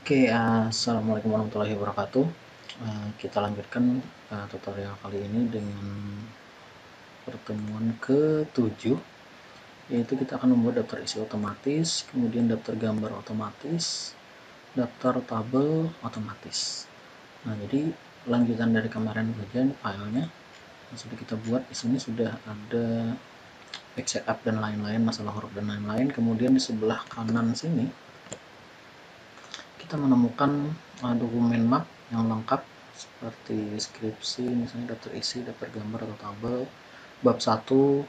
Oke, assalamualaikum warahmatullahi wabarakatuh. Kita lanjutkan tutorial kali ini dengan pertemuan ke-7, yaitu kita akan membuat daftar isi otomatis, kemudian daftar gambar otomatis, daftar tabel otomatis. Nah, jadi lanjutan dari kemarin saja filenya sudah kita buat. Di sini sudah ada page setup dan lain-lain, masalah huruf dan lain-lain. Kemudian di sebelah kanan sini kita menemukan dokumen map yang lengkap seperti deskripsi, misalnya daftar isi, daftar gambar atau tabel, bab 1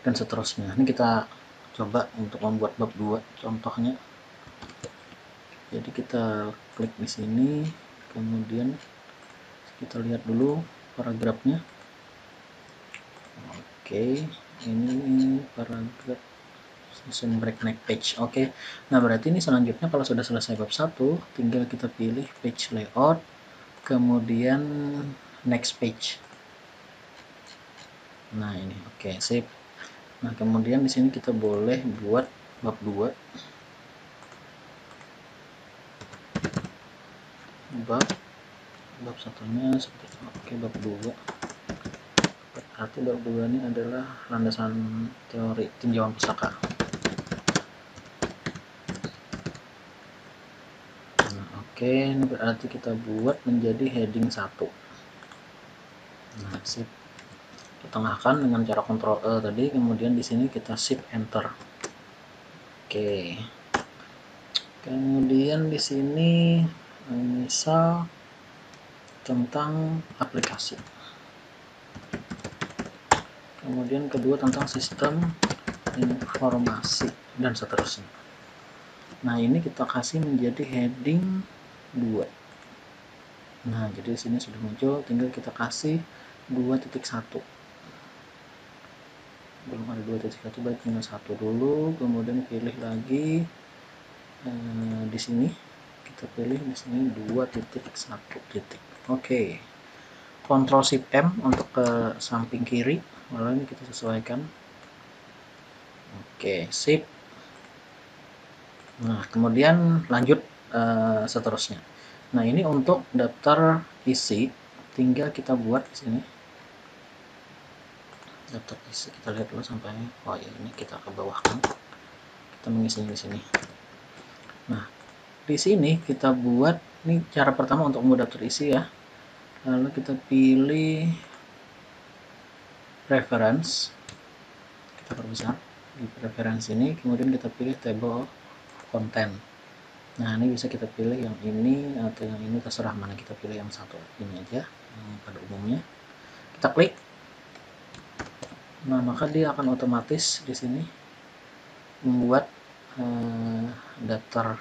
dan seterusnya. Ini kita coba untuk membuat bab 2 contohnya. Jadi kita klik di sini, kemudian kita lihat dulu paragrafnya. Oke, ini paragraf season break next page. Oke. Nah, berarti ini selanjutnya kalau sudah selesai bab 1, tinggal kita pilih page layout, kemudian next page. Nah, ini oke, sip. Nah, kemudian di sini kita boleh buat bab 2. Bab satunya seperti oke, bab 2. Berarti bab 2 ini adalah landasan teori tinjauan pusaka. Oke, ini berarti kita buat menjadi heading 1. Nah, sip. Tengahkan dengan cara Ctrl E tadi, kemudian di sini kita shift enter. Oke. Kemudian di sini misal tentang aplikasi. Kemudian kedua tentang sistem informasi dan seterusnya. Nah, ini kita kasih menjadi heading 2. Nah, jadi di sini sudah muncul, tinggal kita kasih 2.1. Belum ada 2.1, baik tinggal 1 dulu, kemudian pilih lagi di sini kita pilih di sini 2.1. Oke. Ctrl Shift M untuk ke samping kiri, lalu ini kita sesuaikan. Oke, sip. Nah, kemudian lanjut seterusnya. Nah, ini untuk daftar isi, tinggal kita buat di sini. Daftar isi kita lihat dulu sampai ya, ini kita ke bawah kan. Kita mengisinya di sini. Nah, di sini kita buat, ini cara pertama untuk membuat daftar isi ya. Lalu kita pilih reference, kita perbesar di preference ini, kemudian kita pilih table content. Nah, ini bisa kita pilih yang ini atau yang ini, terserah mana, kita pilih yang satu ini aja pada umumnya. Kita klik. Nah, maka dia akan otomatis di sini membuat daftar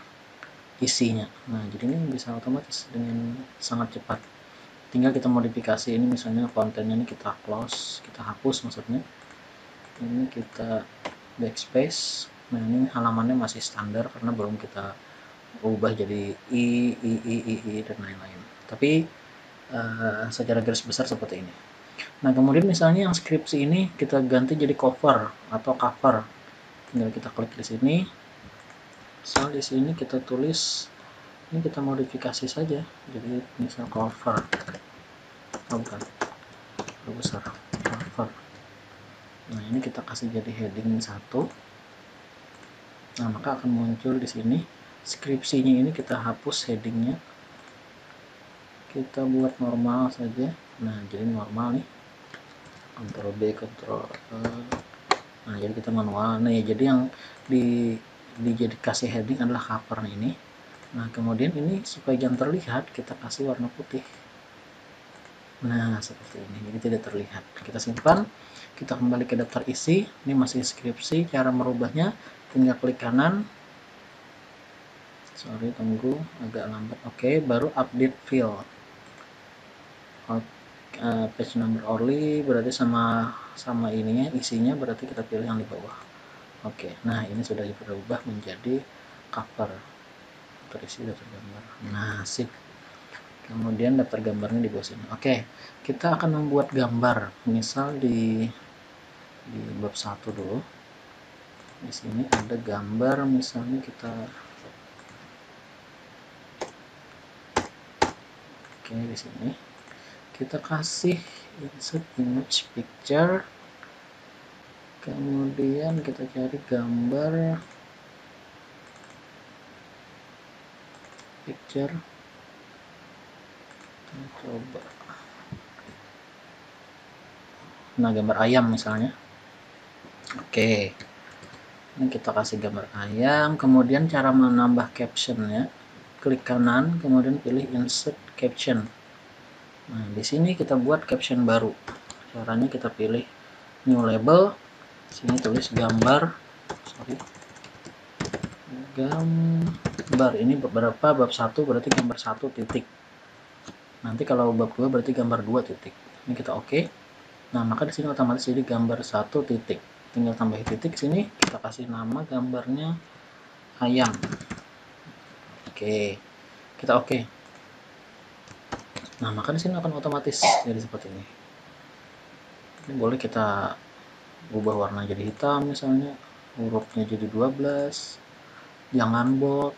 isinya. Nah, jadi ini bisa otomatis dengan sangat cepat. Tinggal kita modifikasi, ini misalnya kontennya ini kita close, kita hapus maksudnya. Ini kita backspace. Nah, ini halamannya masih standar karena belum kita ubah jadi i dan lain-lain. Tapi secara garis besar seperti ini. Nah, kemudian misalnya yang skripsi ini kita ganti jadi cover atau cover. Tinggal kita klik di sini. Misal di sini kita tulis, ini kita modifikasi saja. Jadi misal cover. Bukan. Besar. Cover. Nah, ini kita kasih jadi heading 1. Nah, maka akan muncul di sini skripsinya, ini kita hapus headingnya, kita buat normal saja. Nah, jadi normal nih, Ctrl B, Ctrl E. Nah, jadi kita manual nih, jadi yang dijadi kasih heading adalah cover ini. Nah, kemudian ini supaya jangan terlihat, kita kasih warna putih. Nah, seperti ini, jadi tidak terlihat. Kita simpan, kita kembali ke daftar isi. Ini masih skripsi. Cara merubahnya tinggal klik kanan. Sorry, tunggu agak lambat. Oke, baru update field. Page number only berarti sama ininya, isinya berarti kita pilih yang di bawah. Oke, nah ini sudah berubah menjadi cover, terisi daftar gambar. Nah, sip. Kemudian daftar gambarnya di bawah sini. Oke, kita akan membuat gambar. Misal di bab 1 dulu. Di sini ada gambar, misalnya kita Oke, di sini kita kasih insert image picture, kemudian kita cari gambar picture, kita coba gambar ayam misalnya. Oke, ini kita kasih gambar ayam. Kemudian cara menambah captionnya, klik kanan kemudian pilih insert caption. Nah, di sini kita buat caption baru. Caranya kita pilih new label, sini tulis gambar, gambar. Ini beberapa bab 1 berarti gambar 1 titik. Nanti kalau bab 2 berarti gambar 2 titik. Ini kita oke. Nah, maka di sini otomatis jadi gambar 1 titik. Tinggal tambahin titik sini, kita kasih nama gambarnya ayam. Oke. Kita oke. Nah, maka di sini akan otomatis jadi seperti ini. Ini boleh kita ubah warna jadi hitam misalnya, hurufnya jadi 12, jangan bold,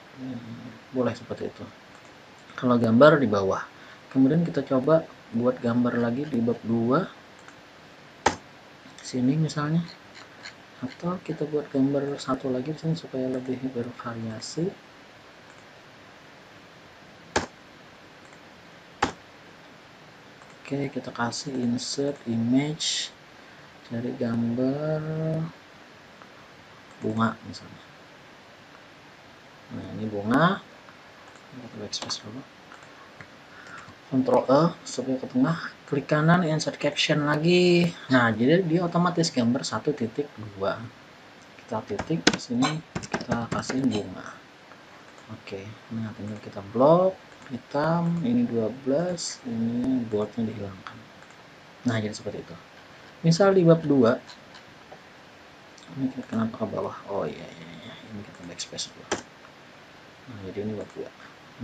boleh seperti itu. Kalau gambar di bawah. Kemudian kita coba buat gambar lagi di bab 2. Sini misalnya. Atau kita buat gambar satu lagi di sini supaya lebih bervariasi. Oke, kita kasih insert image, cari gambar bunga misalnya. Nah, ini bunga. Kita backspace dulu. Ctrl E supaya ke tengah, klik kanan insert caption lagi. Nah, jadi dia otomatis gambar 1.2. Kita titik di sini, kita kasih bunga. Oke, nah tinggal kita blok hitam, ini 12, ini boldnya dihilangkan. Nah, jadi seperti itu. Misal di bab 2, ini kenapa ke bawah? Oh iya, ini kita backspace dulu. Nah, jadi ini bab 2.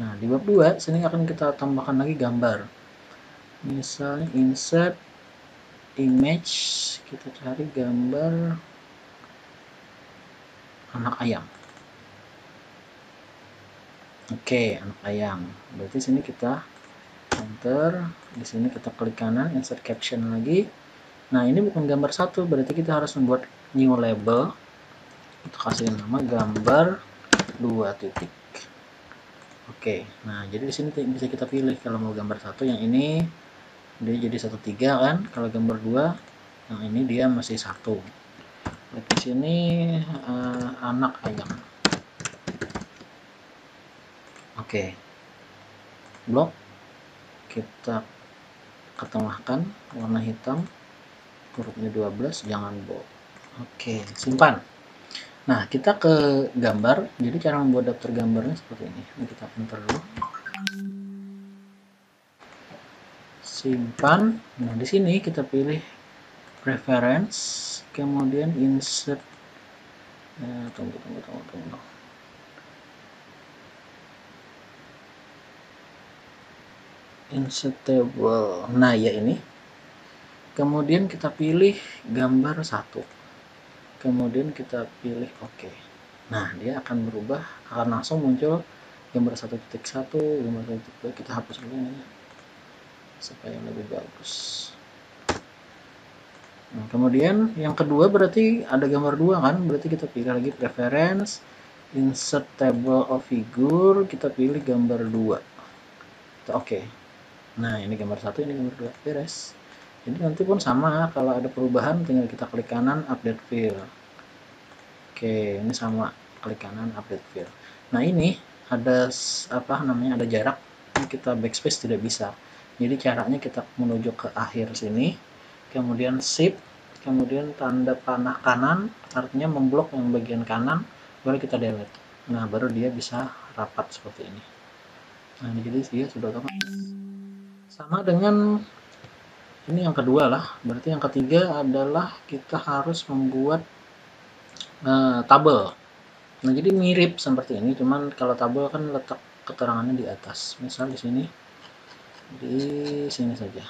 Nah, di bab 2 sini akan kita tambahkan lagi gambar. Misalnya insert image, kita cari gambar anak ayam. Oke, anak ayam. Berarti sini kita enter, di sini kita klik kanan insert caption lagi. Nah, ini bukan gambar 1, berarti kita harus membuat new label. Kita kasih nama gambar 2 titik. Oke, nah jadi di sini bisa kita pilih kalau mau gambar 1 yang ini dia jadi 1.3 kan, kalau gambar 2 yang ini dia masih 1. Di sini anak ayam. Oke, blok kita ketengahkan warna hitam, hurufnya 12, jangan bold. Oke, simpan. Nah, kita ke gambar. Jadi cara membuat daftar gambarnya seperti ini. Ini kita enter dulu. Simpan. Nah, di sini kita pilih preference, kemudian insert. Tunggu. Insert table. Nah, ya ini. Kemudian kita pilih gambar 1. Kemudian kita pilih oke. Nah, dia akan berubah, akan langsung muncul gambar 1.1, gambar 1.2. Kita hapus dulu ini supaya lebih bagus. Nah, kemudian yang kedua berarti ada gambar 2 kan, berarti kita pilih lagi preference, insert table of figure, kita pilih gambar 2. Kita oke. Nah, ini gambar 1, ini gambar 2, beres. Jadi nanti pun sama, kalau ada perubahan tinggal kita klik kanan update fill. Oke, ini sama, klik kanan update fill. Nah, ini ada ada jarak, kita backspace tidak bisa. Jadi caranya kita menuju ke akhir sini, kemudian shift, kemudian tanda panah kanan, artinya memblok yang bagian kanan, baru kita delete. Nah, baru dia bisa rapat seperti ini. Nah, jadi dia sudah otomatis. Sama dengan ini yang kedua lah, berarti yang ketiga adalah kita harus membuat tabel. Nah, jadi mirip seperti ini, cuman kalau tabel kan letak keterangannya di atas. Misal di sini saja.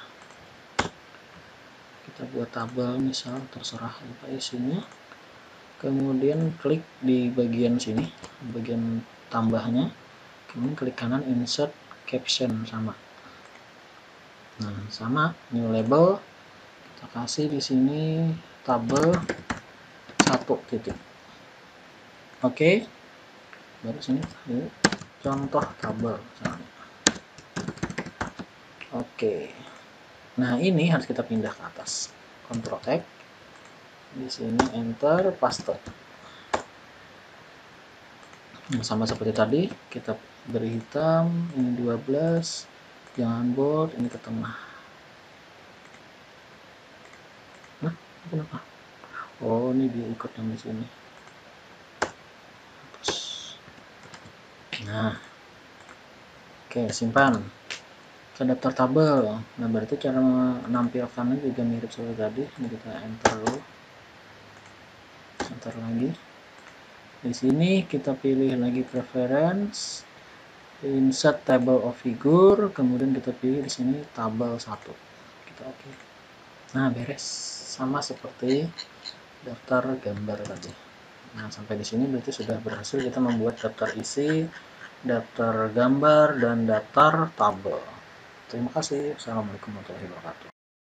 Kita buat tabel, misal terserah apa isinya. Kemudian klik di bagian sini, bagian tambahnya. Kemudian klik kanan insert caption sama. Nah, sama new label kita kasih di sini tabel 1 titik. Oke. Baru sini contoh tabel misalnya. Oke. Nah, ini harus kita pindah ke atas. Ctrl X. Di sini enter, paste. Nah, sama seperti tadi, kita beri hitam, ini 12, jangan bold, ini ke tengah. Nah, kenapa? Oh, ini diikut yang di sini. Nah, oke, simpan. Ke daftar tabel. Nah, berarti cara menampilkannya juga mirip seperti tadi. Ini kita enter dulu. Enter lagi. Di sini kita pilih lagi preference, insert table of figure, kemudian kita pilih di sini tabel 1. Kita oke. Nah, beres. Sama seperti daftar gambar tadi. Nah, sampai di sini berarti sudah berhasil kita membuat daftar isi, daftar gambar, dan daftar tabel. Terima kasih. Assalamualaikum warahmatullahi wabarakatuh.